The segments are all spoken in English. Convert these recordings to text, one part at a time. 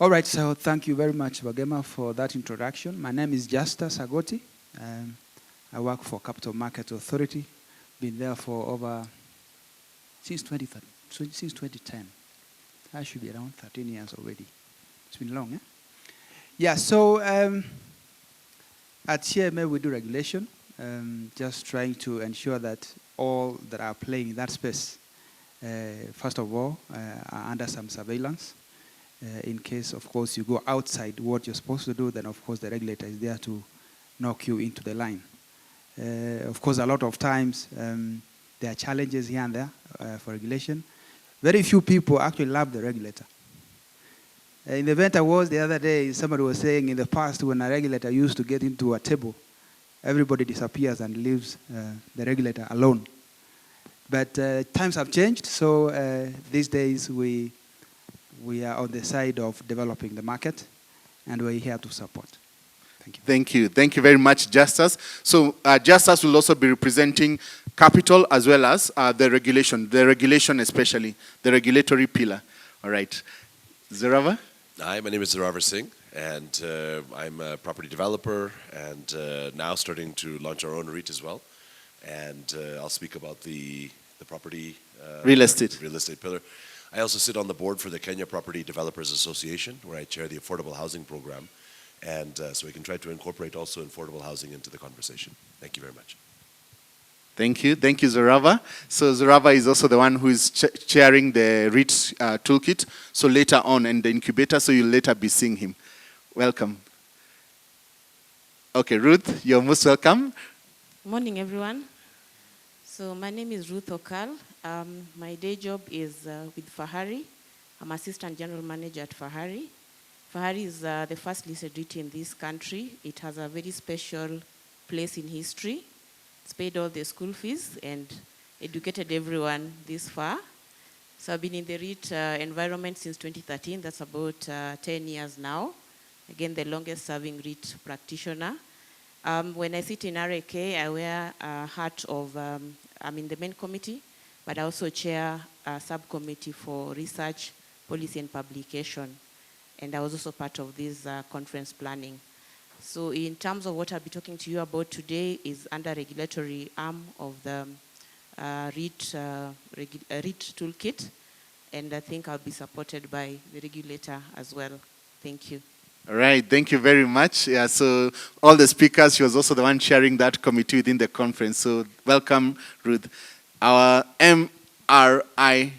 All right, so thank you very much, Waggema, for that introduction. My name is Justus Agoti. I work for Capital Market Authority. Been there for since 2010. I should be around 13 years already. It's been long, eh? Yeah, so at CMA we do regulation, just trying to ensure that all that are playing in that space, first of all, are under some surveillance. In case, of course, you go outside what you're supposed to do, then, of course, the regulator is there to knock you into the line. Of course, a lot of times, there are challenges here and there for regulation. Very few people actually love the regulator. In the event I was the other day, somebody was saying in the past when a regulator used to get into a table, everybody disappears and leaves the regulator alone. But times have changed, so these days we are on the side of developing the market, and we're here to support. Thank you. Thank you. Thank you very much, Justus. So Justus will also be representing capital as well as the regulation especially, the regulatory pillar. All right. Zoravar? Hi, my name is Zoravar Singh, and I'm a property developer, and now starting to launch our own REIT as well. And I'll speak about the property... real estate pillar. I also sit on the board for the Kenya Property Developers Association, where I chair the affordable housing program. And so we can try to incorporate also affordable housing into the conversation. Thank you very much. Thank you. Thank you, Zoravar. So Zoravar is also the one who is chairing the REIT toolkit. So later on in the incubator, so you'll later be seeing him. Welcome. Okay, Ruth, you're most welcome. Morning, everyone. So my name is Ruth Okal. My day job is with Fahari. I'm Assistant General Manager at Fahari. Fahari is the first listed REIT in this country. It has a very special place in history. It's paid all the school fees and educated everyone this far. So I've been in the REIT environment since 2013. That's about 10 years now. Again, the longest serving REIT practitioner. When I sit in RAK, I wear a hat of, I'm in the main committee, but I also chair a subcommittee for research, policy, and publication. And I was also part of this conference planning. So in terms of what I'll be talking to you about today is under regulatory arm of the REIT toolkit. And I think I'll be supported by the regulator as well. Thank you. All right, thank you very much. Yeah, so all the speakers, she was also the one chairing that committee within the conference. So welcome, Ruth. Our MRISC.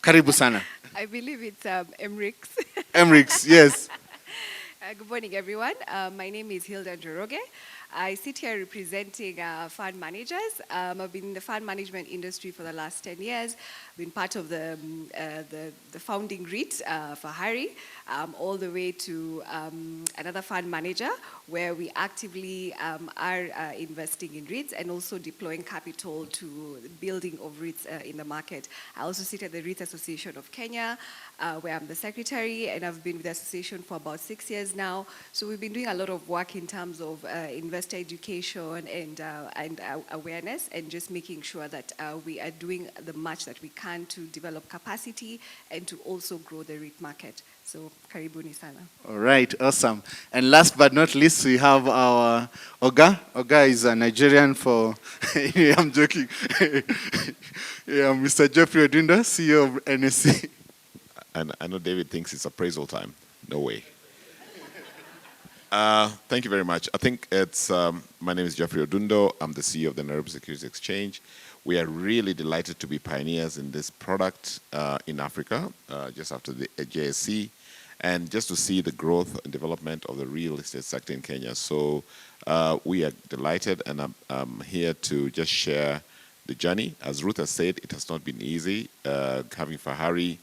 Karibu sana. I believe it's MRICS. MRICS, yes. Good morning, everyone. My name is Hilda Njoroge. I sit here representing fund managers. I've been in the fund management industry for the last 10 years. Been part of the founding REIT, Fahari, all the way to another fund manager where we actively are investing in REITs and also deploying capital to building of REITs in the market. I also sit at the REIT Association of Kenya, where I'm the secretary, and I've been with the association for about 6 years now. So we've been doing a lot of work in terms of investor education and awareness, and just making sure that we are doing the much that we can to develop capacity and to also grow the REIT market. So, karibuni sana. All right, awesome. And last but not least, we have our Oga. Oga is a Nigerian for, I'm joking. Yeah, Mr. Jeffrey Odundo, CEO of NSC. And I know David thinks it's appraisal time. No way. Thank you very much. I think it's, my name is Jeffrey Odundo. I'm the CEO of the Nairobi Securities Exchange. We are really delighted to be pioneers in this product in Africa, just after the JSC, and just to see the growth and development of the real estate sector in Kenya. So we are delighted, and I'm here to just share the journey. As Ruth has said, it has not been easy having Fahari.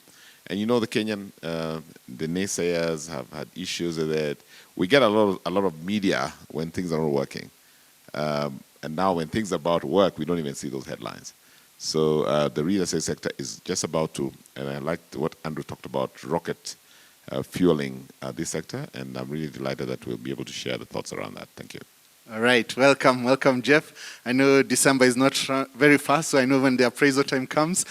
And you know, the Kenyan, the naysayers have had issues with it. We get a lot of media when things are not working. And now when things are about to work, we don't even see those headlines. So the real estate sector is just about to, and I liked what Andrew talked about, rocket fueling this sector. And I'm really delighted that we'll be able to share the thoughts around that. Thank you. All right, welcome, Jeff. I know December is not very fast, so I know when the appraisal time comes,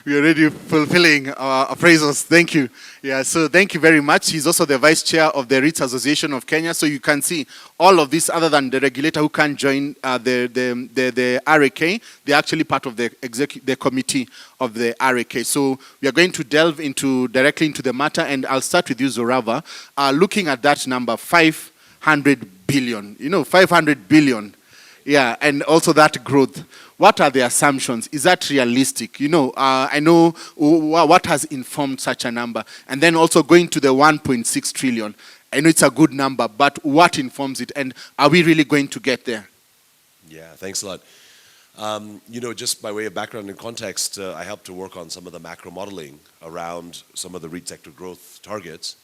we're already fulfilling our appraisals. Thank you. Yeah, so thank you very much. He's also the vice chair of the REIT Association of Kenya, so you can see all of this other than the regulator who can't join the RAK. They're actually part of the committee of the RAK. So we are going to delve directly into the matter, and I'll start with you, Zoravar. Looking at that number, 500 billion, 500 billion. Yeah, and also that growth. What are the assumptions? Is that realistic? I know what has informed such a number. And then also going to the 1.6 trillion. I know it's a good number, but what informs it? And are we really going to get there? Yeah, thanks a lot. Just by way of background and context, I helped to work on some of the macro modeling around some of the REIT sector growth targets.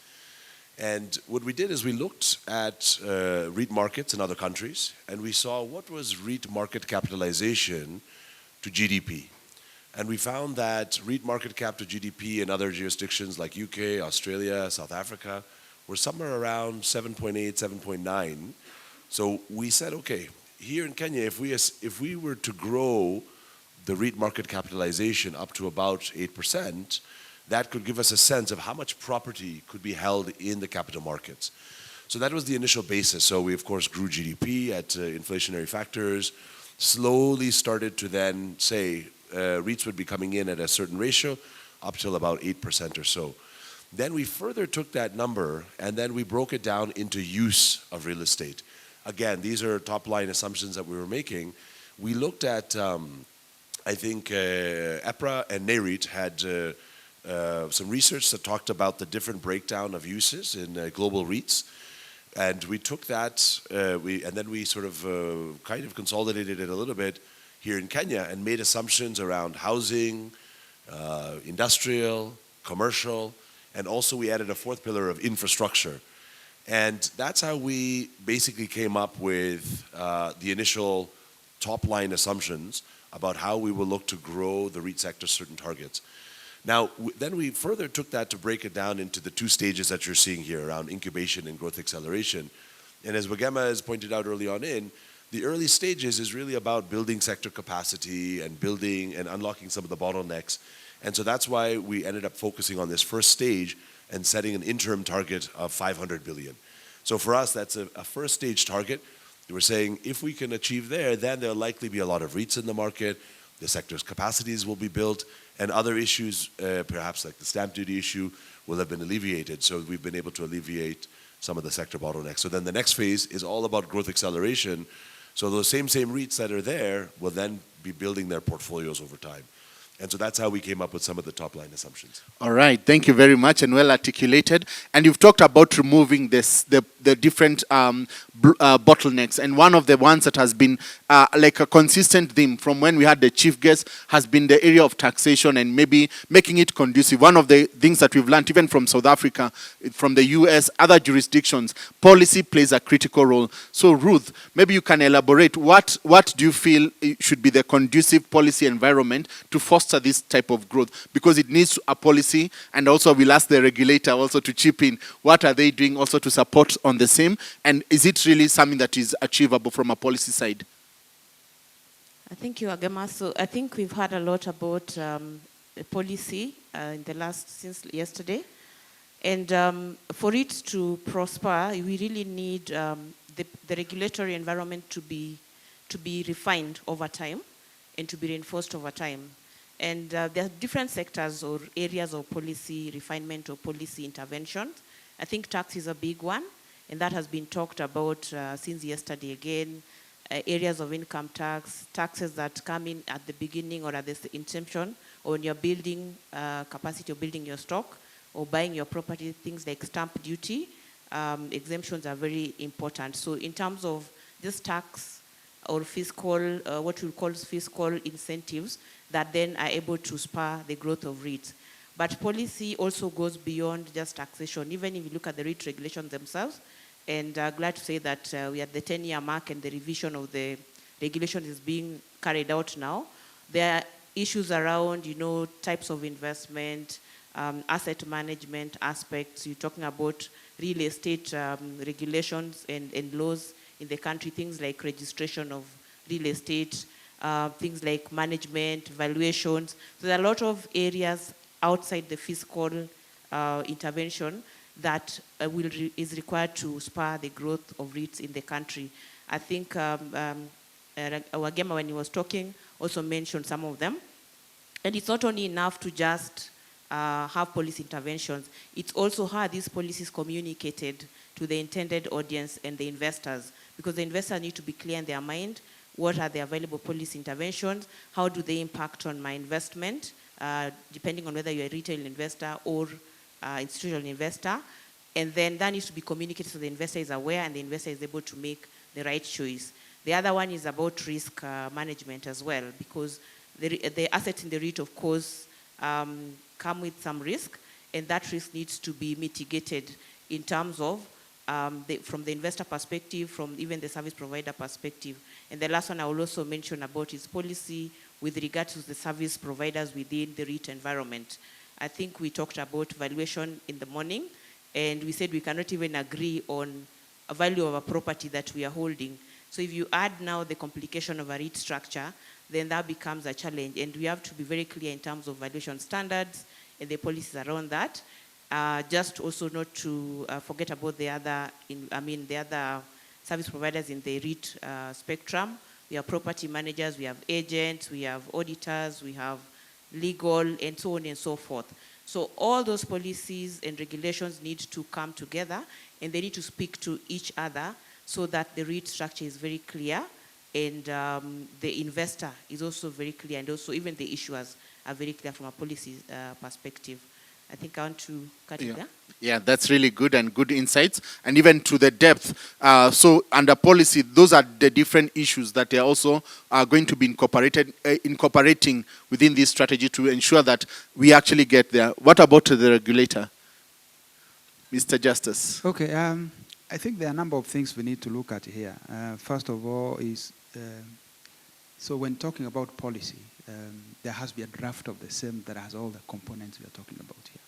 And what we did is we looked at REIT markets in other countries, and we saw what was REIT market capitalization to GDP. And we found that REIT market cap to GDP in other jurisdictions like UK, Australia, South Africa were somewhere around 7.8, 7.9. So we said, okay, here in Kenya, if we were to grow the REIT market capitalization up to about 8%, that could give us a sense of how much property could be held in the capital markets. So that was the initial basis. So we, of course, grew GDP at inflationary factors, slowly started to then say REITs would be coming in at a certain ratio up till about 8% or so. Then we further took that number and then we broke it down into use of real estate. Again, these are top-line assumptions that we were making. We looked at, I think, EPRA and NAREIT had some research that talked about the different breakdown of uses in global REITs. And we took that, and then we sort of kind of consolidated it a little bit here in Kenya and made assumptions around housing, industrial, commercial, and also we added a fourth pillar of infrastructure. And that's how we basically came up with the initial top-line assumptions about how we will look to grow the REIT sector certain targets. Now, then we further took that to break it down into the two stages that you're seeing here around incubation and growth acceleration. And as Waggema has pointed out early on the early stages is really about building sector capacity and building and unlocking some of the bottlenecks. And so that's why we ended up focusing on this first stage and setting an interim target of 500 billion. So for us, that's a first stage target. We're saying if we can achieve there, then there'll likely be a lot of REITs in the market, the sector's capacities will be built, and other issues, perhaps like the stamp duty issue, will have been alleviated. So we've been able to alleviate some of the sector bottlenecks. So then the next phase is all about growth acceleration. So those same REITs that are there will then be building their portfolios over time. And so that's how we came up with some of the top-line assumptions. All right, thank you very much and well articulated. And you've talked about removing the different bottlenecks. And one of the ones that has been like a consistent theme from when we had the chief guest has been the area of taxation and maybe making it conducive. One of the things that we've learned even from South Africa, from the US, other jurisdictions, policy plays a critical role. So Ruth, maybe you can elaborate what do you feel should be the conducive policy environment to foster this type of growth, because it needs a policy, and also we'll ask the regulator also to chip in. What are they doing also to support on the same, and is it really something that is achievable from a policy side? Thank you, Waggema. So I think we've heard a lot about policy in the since yesterday, and for it to prosper, we really need the regulatory environment to be refined over time and to be reinforced over time. And there are different sectors or areas of policy refinement or policy intervention. I think tax is a big one, and that has been talked about since yesterday again. Areas of income tax, taxes that come in at the beginning or at the inception, or when you're building capacity or building your stock or buying your property, things like stamp duty, exemptions are very important. So in terms of this tax or fiscal, what we call fiscal incentives, that then are able to spur the growth of REITs. But policy also goes beyond just taxation. Even if you look at the REIT regulations themselves, and glad to say that we are at the 10-year mark and the revision of the regulations is being carried out now. There are issues around, types of investment, asset management aspects. You're talking about real estate regulations and laws in the country, things like registration of real estate, things like management, valuations. So there are a lot of areas outside the fiscal intervention that is required to spur the growth of REITs in the country. I think Waggema, when he was talking, also mentioned some of them. And it's not only enough to just have policy interventions, it's also how these policies communicated to the intended audience and the investors, because the investors need to be clear in their mind, what are the available policy interventions, how do they impact on my investment, depending on whether you're a retail investor or institutional investor, and then that needs to be communicated so the investor is aware and the investor is able to make the right choice. The other one is about risk management as well, because the assets in the REIT, of course, come with some risk, and that risk needs to be mitigated in terms of from the investor perspective, from even the service provider perspective. And the last one I will also mention about is policy with regard to the service providers within the REIT environment. I think we talked about valuation in the morning, and we said we cannot even agree on a value of a property that we are holding. So if you add now the complication of a REIT structure, then that becomes a challenge. And we have to be very clear in terms of valuation standards and the policies around that. Just also not to forget about the other service providers in the REIT spectrum. We have property managers, we have agents, we have auditors, we have legal, and so on and so forth. So all those policies and regulations need to come together, and they need to speak to each other so that the REIT structure is very clear, and the investor is also very clear, and also even the issuers are very clear from a policy perspective. I think I want to cut it there. Yeah, that's really good and good insights, and even to the depth. So under policy, those are the different issues that they are also going to be incorporating within this strategy to ensure that we actually get there. What about the regulator? Mr. Justus. Okay, I think there are a number of things we need to look at here. First of all is, so when talking about policy, there has to be a draft of the same that has all the components we are talking about here.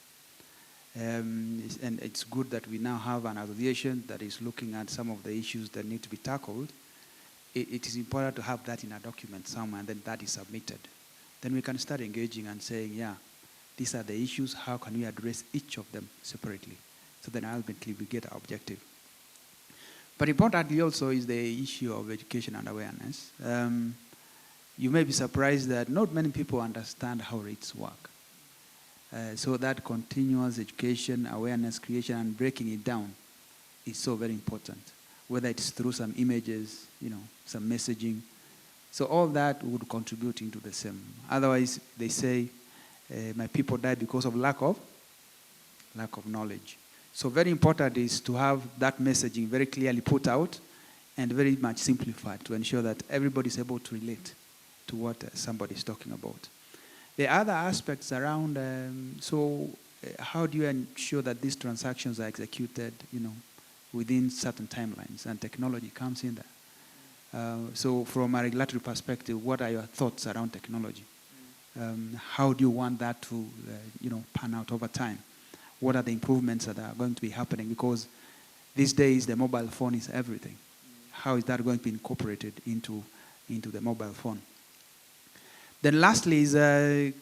And it's good that we now have an association that is looking at some of the issues that need to be tackled. It is important to have that in a document somewhere, and then that is submitted. Then we can start engaging and saying, yeah, these are the issues, how can we address each of them separately? So then ultimately we get our objective. But importantly also is the issue of education and awareness. You may be surprised that not many people understand how REITs work. So that continuous education, awareness creation, and breaking it down is so very important. Whether it's through some images, some messaging. So all that would contribute into the same. Otherwise, they say, my people die because of lack of knowledge. So very important is to have that messaging very clearly put out and very much simplified to ensure that everybody is able to relate to what somebody is talking about. The other aspects around, how do you ensure that these transactions are executed, within certain timelines, and technology comes in there. So from a regulatory perspective, what are your thoughts around technology? How do you want that to, pan out over time? What are the improvements that are going to be happening? Because these days the mobile phone is everything. How is that going to be incorporated into the mobile phone? Then lastly is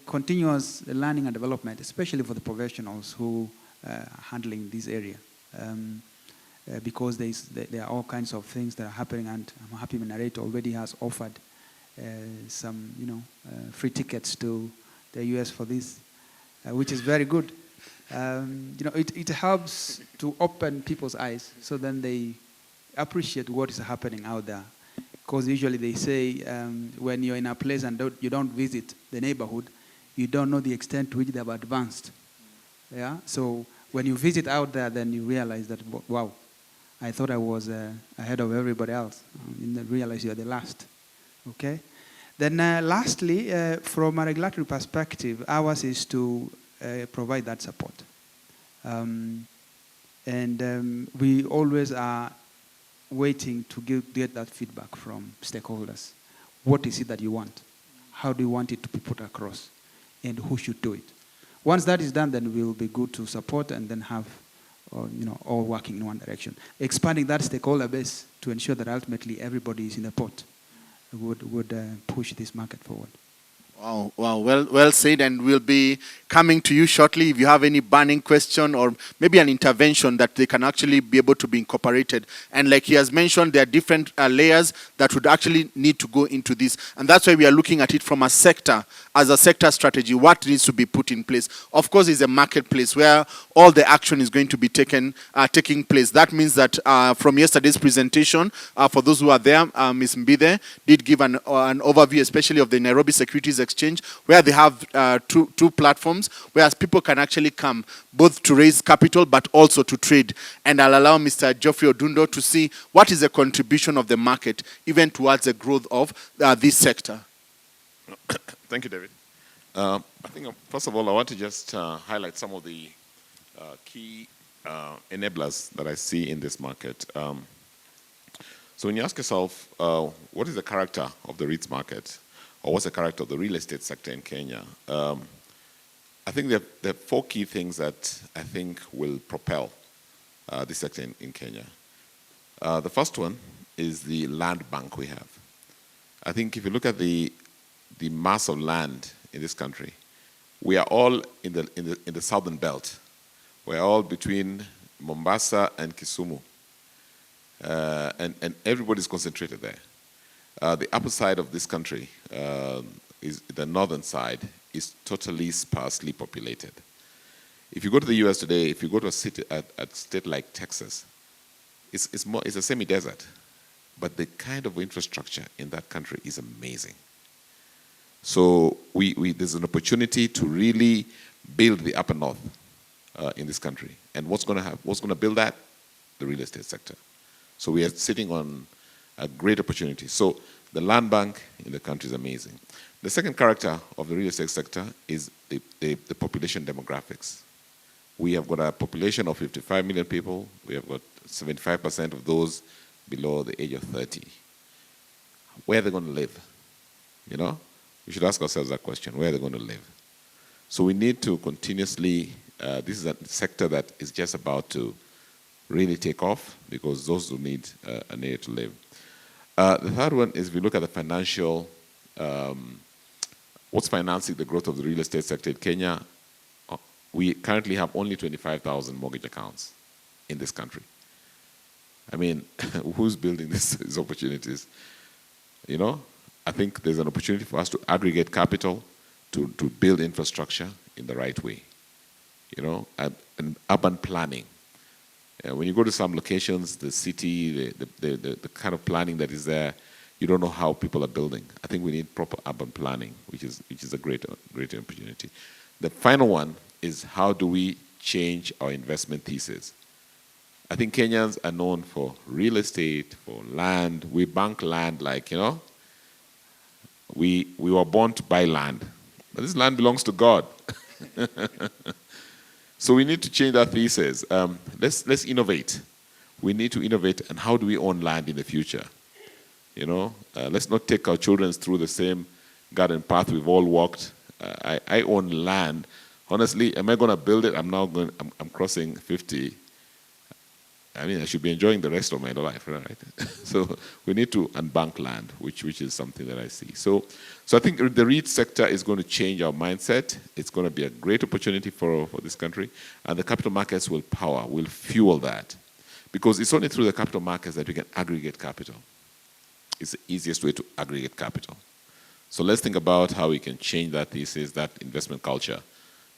continuous learning and development, especially for the professionals who are handling this area. Because there are all kinds of things that are happening, and I'm happy Minarete already has offered some free tickets to the US for this, which is very good. It helps to open people's eyes, so then they appreciate what is happening out there. Because usually they say when you're in a place and you don't visit the neighborhood, you don't know the extent to which they have advanced. Yeah. So when you visit out there, then you realize that, wow, I thought I was ahead of everybody else. And then realize you're the last. Okay. Then lastly, from a regulatory perspective, ours is to provide that support. We always are waiting to get that feedback from stakeholders. What is it that you want? How do you want it to be put across? And who should do it? Once that is done, then we will be good to support and then have or all working in one direction. Expanding that stakeholder base to ensure that ultimately everybody is in the pot would push this market forward. Wow, well said, and we'll be coming to you shortly if you have any burning question or maybe an intervention that they can actually be able to be incorporated. And like he has mentioned, there are different layers that would actually need to go into this. And that's why we are looking at it from a sector, as a sector strategy, what needs to be put in place. Of course, it's a marketplace where all the action is going to be taking place. That means that from yesterday's presentation, for those who are there, Ms. Mbide did give an overview, especially of the Nairobi Securities Exchange, where they have two platforms, whereas people can actually come both to raise capital but also to trade. And I'll allow Mr. Jeffrey Odundo to see what is the contribution of the market even towards the growth of this sector. Thank you, David. I think, first of all, I want to just highlight some of the key enablers that I see in this market. So when you ask yourself, what is the character of the REITs market, or what's the character of the real estate sector in Kenya? I think there are four key things that I think will propel this sector in Kenya. The first one is the land bank we have. I think if you look at the mass of land in this country, we are all in the southern belt. We're all between Mombasa and Kisumu, and everybody's concentrated there. The upper side of this country, is the northern side, is totally sparsely populated. If you go to the US today, if you go to a city, a state like Texas, it's a semi-desert, but the kind of infrastructure in that country is amazing. So there's an opportunity to really build the upper north in this country. And what's going to build that? The real estate sector. So we are sitting on a great opportunity. So the land bank in the country is amazing. The second character of the real estate sector is the population demographics. We have got a population of 55 million people. We have got 75% of those below the age of 30. Where are they going to live? You know? We should ask ourselves that question, where are they going to live? So we need to continuously, this is a sector that is just about to really take off because those who need an area to live. The third one is we look at the financial, what's financing the growth of the real estate sector in Kenya. We currently have only 25,000 mortgage accounts in this country. I mean, who's building these opportunities? You know, I think there's an opportunity for us to aggregate capital to build infrastructure in the right way. You know, and urban planning. When you go to some locations, the city, the kind of planning that is there, you don't know how people are building. I think we need proper urban planning, which is a great opportunity. The final one is how do we change our investment thesis? I think Kenyans are known for real estate, for land. We bank land like, you know, we were born to buy land, but this land belongs to God. So we need to change that thesis. Let's innovate. We need to innovate, and how do we own land in the future? You know, let's not take our children through the same garden path we've all walked. I own land. Honestly, am I going to build it? I'm crossing 50. I mean, I should be enjoying the rest of my life, right? So we need to unbank land, which is something that I see. So I think the REIT sector is going to change our mindset. It's going to be a great opportunity for this country, and the capital markets will fuel that, because it's only through the capital markets that we can aggregate capital. It's the easiest way to aggregate capital. So let's think about how we can change that thesis, that investment culture,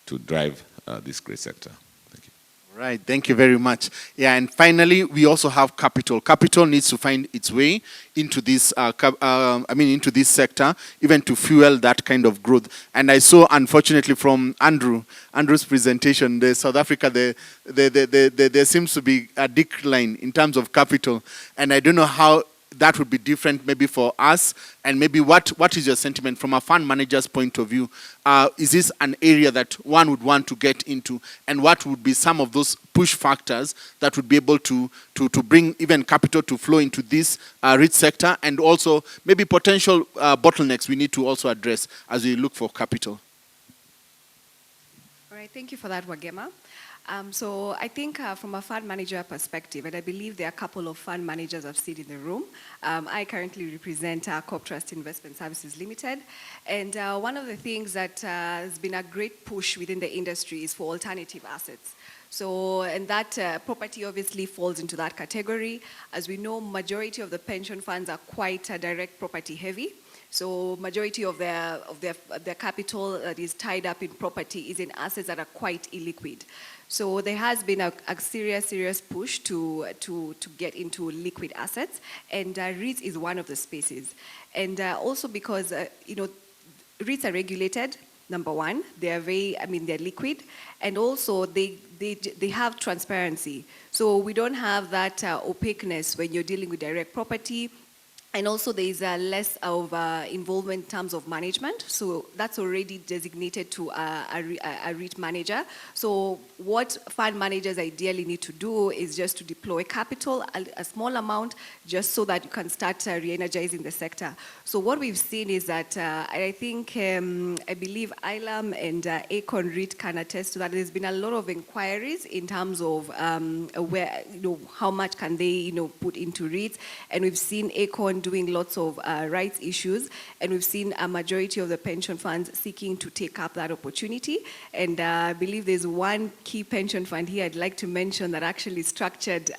to drive this great sector. Thank you. Right, thank you very much. Yeah, and finally, we also have capital. Capital needs to find its way into this, into this sector, even to fuel that kind of growth. And I saw, unfortunately, from Andrew's presentation, the South Africa, there seems to be a decline in terms of capital, and I don't know how that would be different maybe for us, and maybe what is your sentiment from a fund manager's point of view? Is this an area that one would want to get into, and what would be some of those push factors that would be able to bring even capital to flow into this REIT sector, and also maybe potential bottlenecks we need to also address as we look for capital? All right, thank you for that, Waggema. So I think from a fund manager perspective, and I believe there are a couple of fund managers I've seen in the room. I currently represent Corp Trust Investment Services Limited. And one of the things that has been a great push within the industry is for alternative assets. So, and that property obviously falls into that category. As we know, majority of the pension funds are quite direct property heavy. So majority of their capital that is tied up in property is in assets that are quite illiquid. So there has been a serious push to get into liquid assets, and REITs is one of the spaces. And also because, REITs are regulated, number one. They're they're liquid, and also they have transparency. So we don't have that opaqueness when you're dealing with direct property. And also there is less of involvement in terms of management. So that's already designated to a REIT manager. So what fund managers ideally need to do is just to deploy capital, a small amount, just so that you can start re-energizing the sector. So what we've seen is that I think, I believe ILAM and Akon REIT can attest to that. There's been a lot of inquiries in terms of where, how much can they, put into REITs. And we've seen Akon doing lots of rights issues, and we've seen a majority of the pension funds seeking to take up that opportunity. And I believe there's one key pension fund here I'd like to mention that actually structured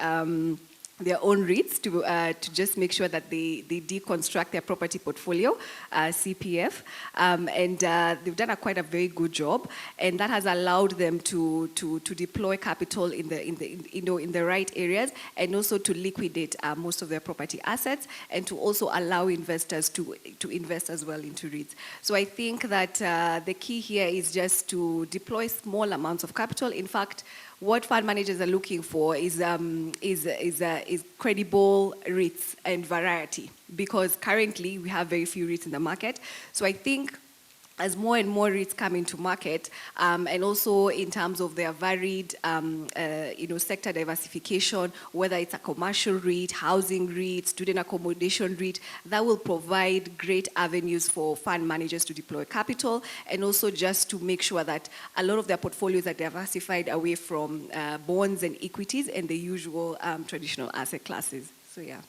their own REITs to just make sure that they deconstruct their property portfolio, CPF, and they've done quite a very good job, and that has allowed them to deploy capital in the right areas, and also to liquidate most of their property assets, and to also allow investors to invest as well into REITs. So I think that the key here is just to deploy small amounts of capital. In fact, what fund managers are looking for is credible REITs and variety, because currently we have very few REITs in the market. So I think as more and more REITs come into market, and also in terms of their varied, sector diversification, whether it's a commercial REIT, housing REIT, student accommodation REIT, that will provide great avenues for fund managers to deploy capital, and also just to make sure that a lot of their portfolios are diversified away from bonds and equities and the usual traditional asset classes. So yeah.